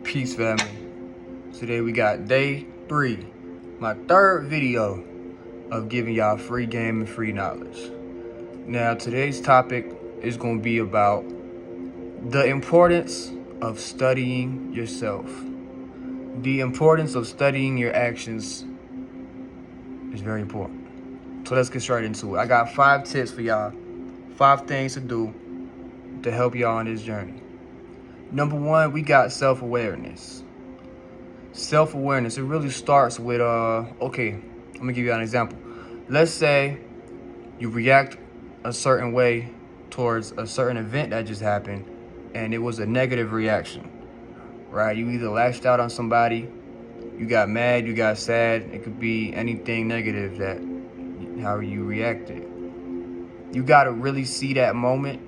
Peace, family. Today we got day 3, my 3rd video of giving y'all free game and free knowledge. Now, today's topic is going to be about the importance of studying yourself. The importance of studying your actions is very important. So let's get straight into it. I got 5 tips for y'all, 5 things to do to help y'all on this journey. Number 1, we got self-awareness. Self-awareness, it really starts with, okay, I'm gonna give you an example. Let's say you react a certain way towards a certain event that just happened, and it was a negative reaction, right? You either lashed out on somebody, you got mad, you got sad. It could be anything negative that, how you reacted. You gotta really see that moment,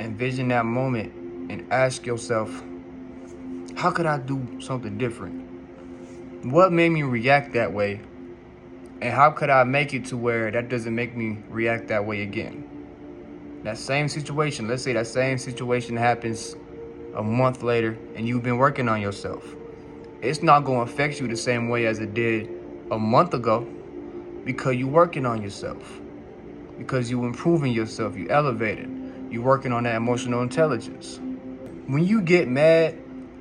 envision that moment, and ask yourself, how could I do something different? What made me react that way? And how could I make it to where that doesn't make me react that way again? That same situation, let's say that same situation happens a month later and you've been working on yourself. It's not going to affect you the same way as it did a month ago because you're working on yourself, because you're improving yourself, you elevated, you're working on that emotional intelligence. When you get mad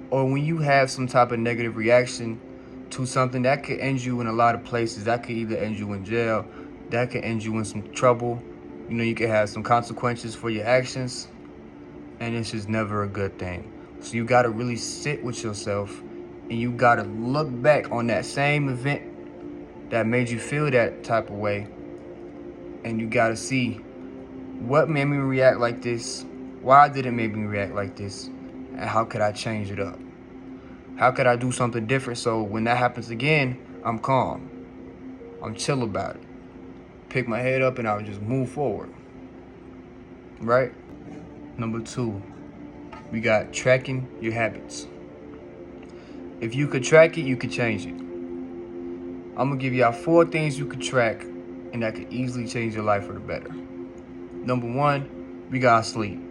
or when you have some type of negative reaction to something, that could end you in a lot of places. That could either end you in jail, that could end you in some trouble. You know, you could have some consequences for your actions, and it's just never a good thing. So you gotta really sit with yourself, and you gotta look back on that same event that made you feel that type of way, and you gotta see what made me react like this, why did it make me react like this, and how could I change it up? How could I do something different so when that happens again, I'm calm, I'm chill about it, pick my head up, and I'll just move forward, right? Number 2, we got tracking your habits. If you could track it, you could change it. I'm gonna give y'all 4 things you could track and that could easily change your life for the better. Number 1, we got sleep.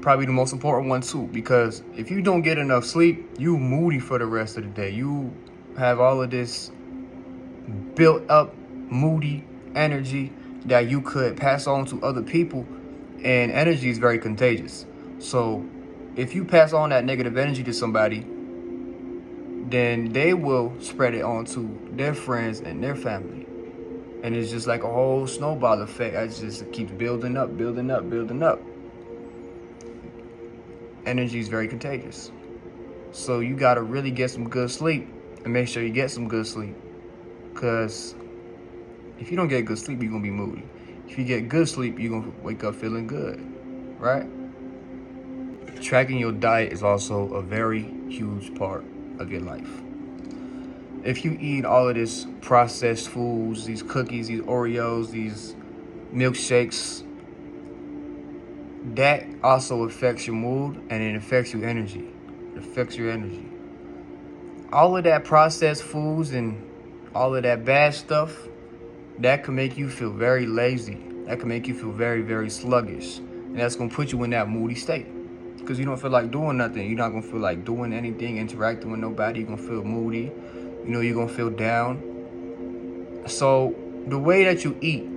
Probably the most important one too, because if you don't get enough sleep, you moody for the rest of the day. You have all of this built up moody energy that you could pass on to other people, and energy is very contagious. So if you pass on that negative energy to somebody, then they will spread it on to their friends and their family. And it's just like a whole snowball effect. It just keeps building up, building up, building up. Energy is very contagious. So you gotta really get some good sleep and make sure you get some good sleep. Because if you don't get good sleep, you're gonna be moody. If you get good sleep, you're gonna wake up feeling good, right? Tracking your diet is also a very huge part of your life. If you eat all of this processed foods, these cookies, these Oreos, these milkshakes, that also affects your mood, and it affects your energy. It affects your energy. All of that processed foods and all of that bad stuff, that can make you feel very lazy. That can make you feel very, very sluggish. And that's going to put you in that moody state. Because you don't feel like doing nothing. You're not going to feel like doing anything, interacting with nobody. You're going to feel moody. You know, you're going to feel down. So the way that you eat,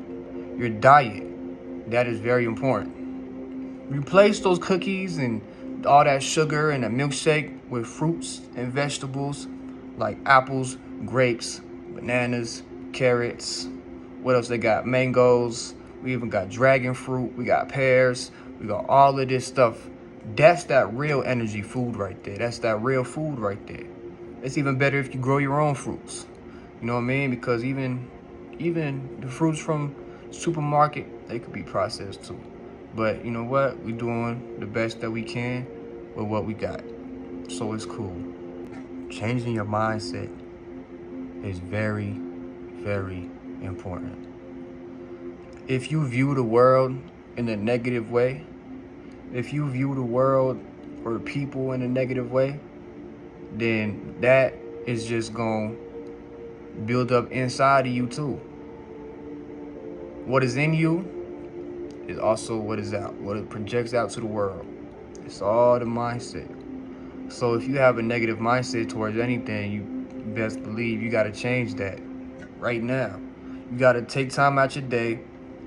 your diet, that is very important. Replace those cookies and all that sugar and a milkshake with fruits and vegetables like apples, grapes, bananas, carrots. What else they got? Mangoes. We even got dragon fruit. We got pears. We got all of this stuff. That's that real energy food right there. That's that real food right there. It's even better if you grow your own fruits. You know what I mean? Because even the fruits from supermarket, they could be processed too. But you know what? We're doing the best that we can with what we got. So it's cool. Changing your mindset is very, very important. If you view the world in a negative way, if you view the world or people in a negative way, then that is just going to build up inside of you too. What is in you is also what is out, what it projects out to the world. It's all the mindset. So if you have a negative mindset towards anything, you best believe you got to change that right now. You got to take time out your day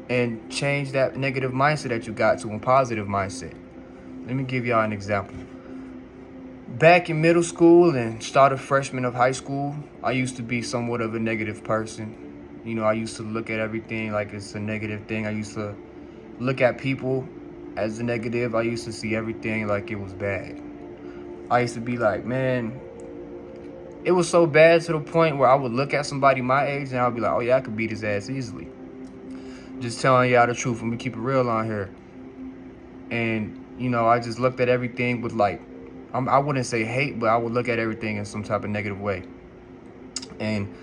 and change that negative mindset that you got to a positive mindset. Let me give y'all an example. Back in middle school and start a freshman of high school, I used to be somewhat of a negative person. You know, I used to look at everything like it's a negative thing. I used to look at people as a negative. I used to see everything like it was bad. I used to be like, man, it was so bad to the point where I would look at somebody my age and I'd be like, oh yeah, I could beat his ass easily. Just telling y'all the truth. Let me keep it real on here. And, you know, I just looked at everything with like, I wouldn't say hate, but I would look at everything in some type of negative way. And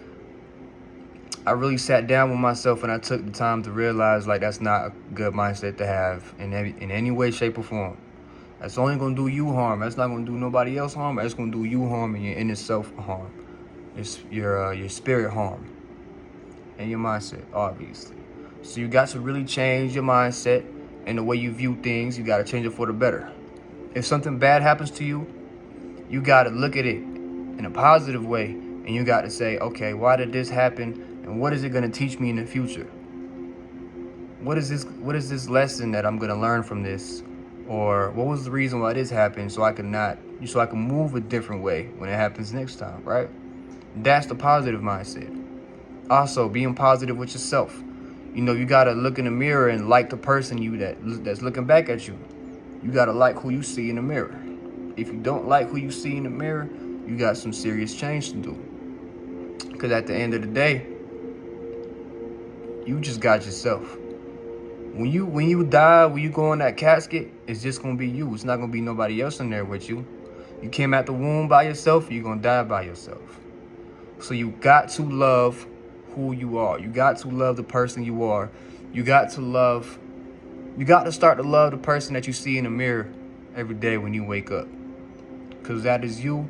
I really sat down with myself and I took the time to realize like that's not a good mindset to have in any way, shape, or form. That's only gonna do you harm. That's not gonna do nobody else harm. That's gonna do you harm and your inner self harm. It's your spirit harm and your mindset, obviously. So you got to really change your mindset and the way you view things. You got to change it for the better. If something bad happens to you, you got to look at it in a positive way, and you got to say, okay, why did this happen, and what is it going to teach me in the future? What is this lesson that I'm going to learn from this, or what was the reason why this happened, so I can move a different way when it happens next time, right? That's the positive mindset. Also, being positive with yourself. You know, you got to look in the mirror and like the person that's looking back at you. You got to like who you see in the mirror. If you don't like who you see in the mirror, you got some serious change to do. Because at the end of the day, you just got yourself. When you die, when you go in that casket, it's just going to be you. It's not going to be nobody else in there with you. You came out the womb by yourself, you're going to die by yourself. So you got to love who you are. You got to love the person you are. You got to start to love the person that you see in the mirror every day when you wake up. Because that is you,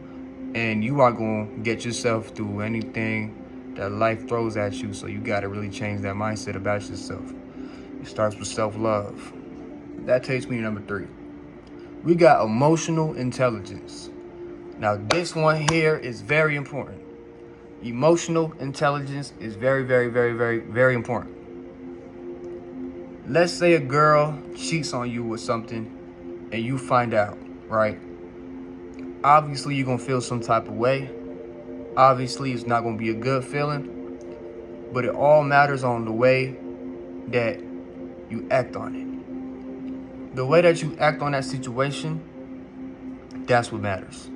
and you are going to get yourself through anything that life throws at you. So you got to really change that mindset about yourself. It starts with self-love. That takes me to number 3. We got emotional intelligence. Now, this one here is very important. Emotional intelligence is very, very, very, very, very important. Let's say a girl cheats on you with something and you find out, right? Obviously, you're going to feel some type of way. Obviously, it's not going to be a good feeling. But it all matters on the way that you act on it. The way that you act on that situation, that's what matters.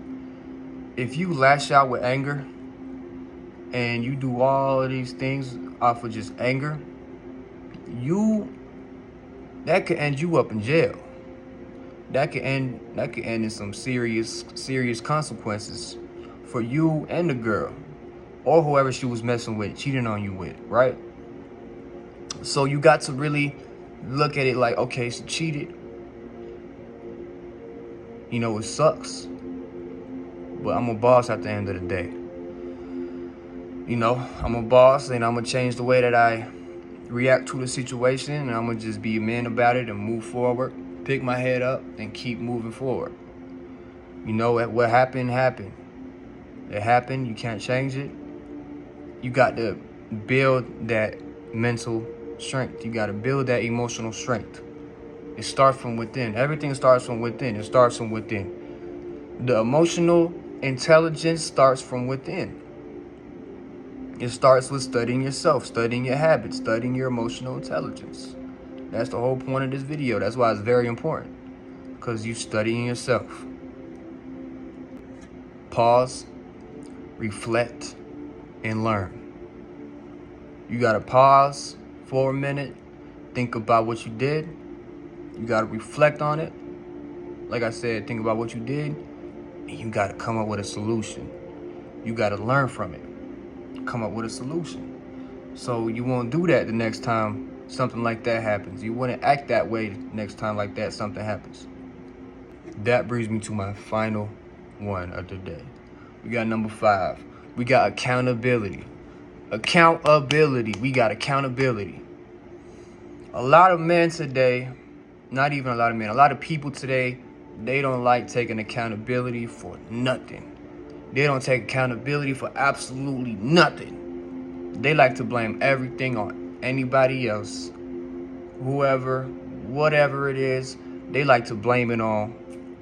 If you lash out with anger and you do all of these things off of just anger, that could end you up in jail. That could end in some serious consequences for you and the girl, or whoever she was messing with, cheating on you with, right? So you got to really look at it like, okay, she cheated. You know, it sucks, but I'm a boss at the end of the day. You know, I'm a boss, and I'm going to change the way that I react to the situation, and I'm going to just be a man about it and move forward, pick my head up, and keep moving forward. You know, what happened, happened. It happened. You can't change it. You got to build that mental strength. You got to build that emotional strength. It starts from within. Everything starts from within. It starts from within. The emotional intelligence starts from within. It starts with studying yourself, studying your habits, studying your emotional intelligence. That's the whole point of this video. That's why it's very important, because you're studying yourself. Pause, reflect, and learn. You got to pause for a minute, think about what you did. You got to reflect on it. Like I said, think about what you did, and you got to come up with a solution. You got to learn from it. Come up with a solution. So you won't do that the next time something like that happens. You wouldn't act that way next time like that something happens. That brings me to my final one of the day. We got number 5. We got accountability. Accountability. We got accountability. A lot of men today, not even a lot of men, a lot of people today, they don't like taking accountability for nothing. They don't take accountability for absolutely nothing. They like to blame everything on anybody else, whoever, whatever it is. They like to blame it on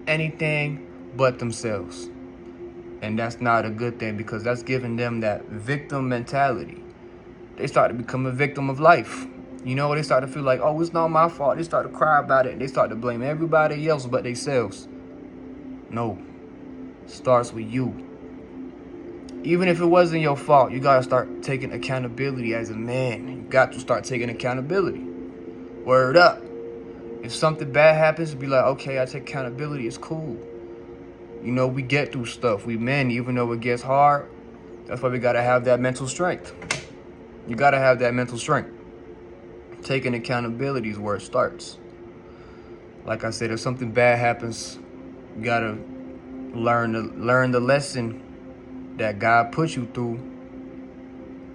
anything but themselves. And that's not a good thing, because that's giving them that victim mentality. They start to become a victim of life. You know, they start to feel like, oh, it's not my fault. They start to cry about it. They start to blame everybody else but themselves. No, it starts with you. Even if it wasn't your fault, you gotta start taking accountability as a man. You got to start taking accountability. Word up. If something bad happens, be like, okay, I take accountability. It's cool. You know, we get through stuff. We men, even though it gets hard, that's why we gotta have that mental strength. You gotta have that mental strength. Taking accountability is where it starts. Like I said, if something bad happens, you gotta learn the lesson that God put you through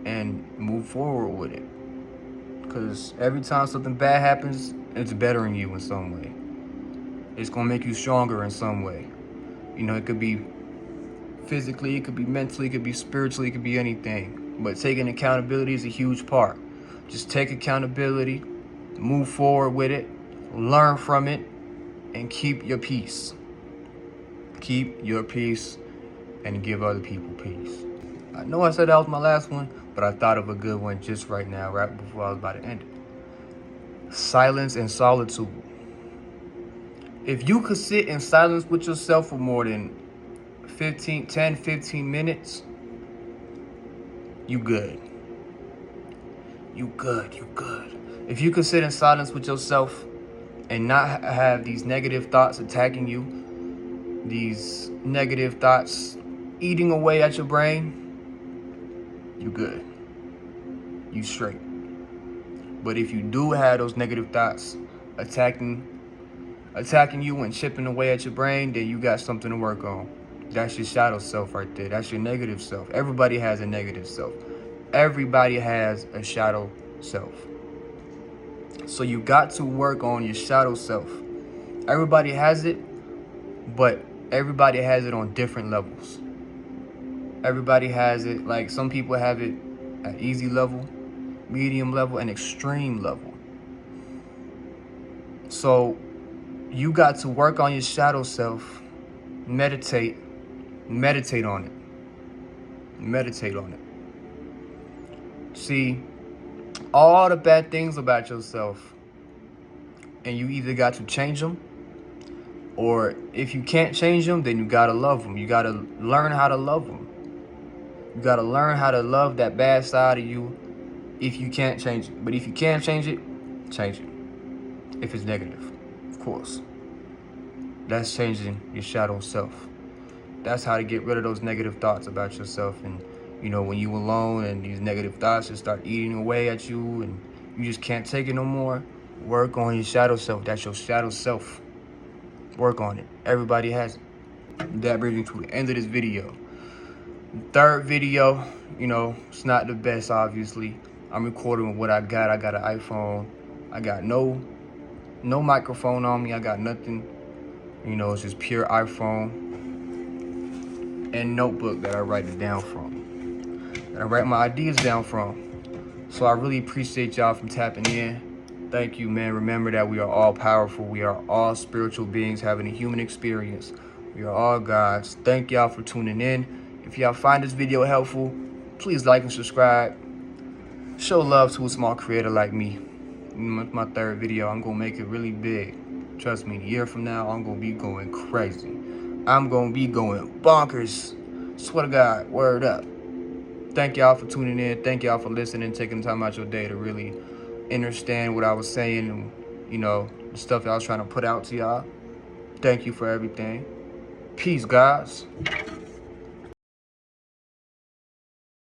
and move forward with it. Because every time something bad happens, it's bettering you in some way. It's gonna make you stronger in some way. You know, it could be physically, it could be mentally, it could be spiritually, it could be anything. But taking accountability is a huge part. Just take accountability, move forward with it, learn from it, and keep your peace. Keep your peace and give other people peace. I know I said that was my last one, but I thought of a good one just right now, right before I was about to end it. Silence and solitude. If you could sit in silence with yourself for more than 15 minutes, you good. You good. If you could sit in silence with yourself and not have these negative thoughts attacking you, these negative thoughts eating away at your brain, you good. You straight. But if you do have those negative thoughts attacking you and chipping away at your brain, then you got something to work on. That's your shadow self right there. That's your negative self. Everybody has a negative self. Everybody has a shadow self. So you got to work on your shadow self. Everybody has it, but everybody has it on different levels. Everybody has it, like some people have it at easy level, medium level, and extreme level. So you got to work on your shadow self, meditate on it. See, all the bad things about yourself, and you either got to change them, or if you can't change them, then you gotta love them. You gotta learn how to love them. You gotta learn how to love that bad side of you if you can't change it. But if you can change it, change it. If it's negative, of course. That's changing your shadow self. That's how to get rid of those negative thoughts about yourself. And, you know, when you alone and these negative thoughts just start eating away at you and you just can't take it no more, work on your shadow self. That's your shadow self. Work on it. Everybody has it. That brings me to the end of this video. Third video, you know, it's not the best, obviously. I'm recording with what I got. I got an iPhone. I got no microphone on me. I got nothing. You know, it's just pure iPhone and notebook that I write it down from. That I write my ideas down from. So I really appreciate y'all from tapping in. Thank you, man. Remember that we are all powerful. We are all spiritual beings having a human experience. We are all gods. Thank y'all for tuning in. If y'all find this video helpful, please like and subscribe. Show love to a small creator like me. It's my third video. I'm going to make it really big. Trust me, a year from now, I'm going to be going crazy. I'm going to be going bonkers. Swear to God, word up. Thank y'all for tuning in. Thank y'all for listening, taking the time out your day to really understand what I was saying and, you know, the stuff I was trying to put out to y'all. Thank you for everything. Peace, guys.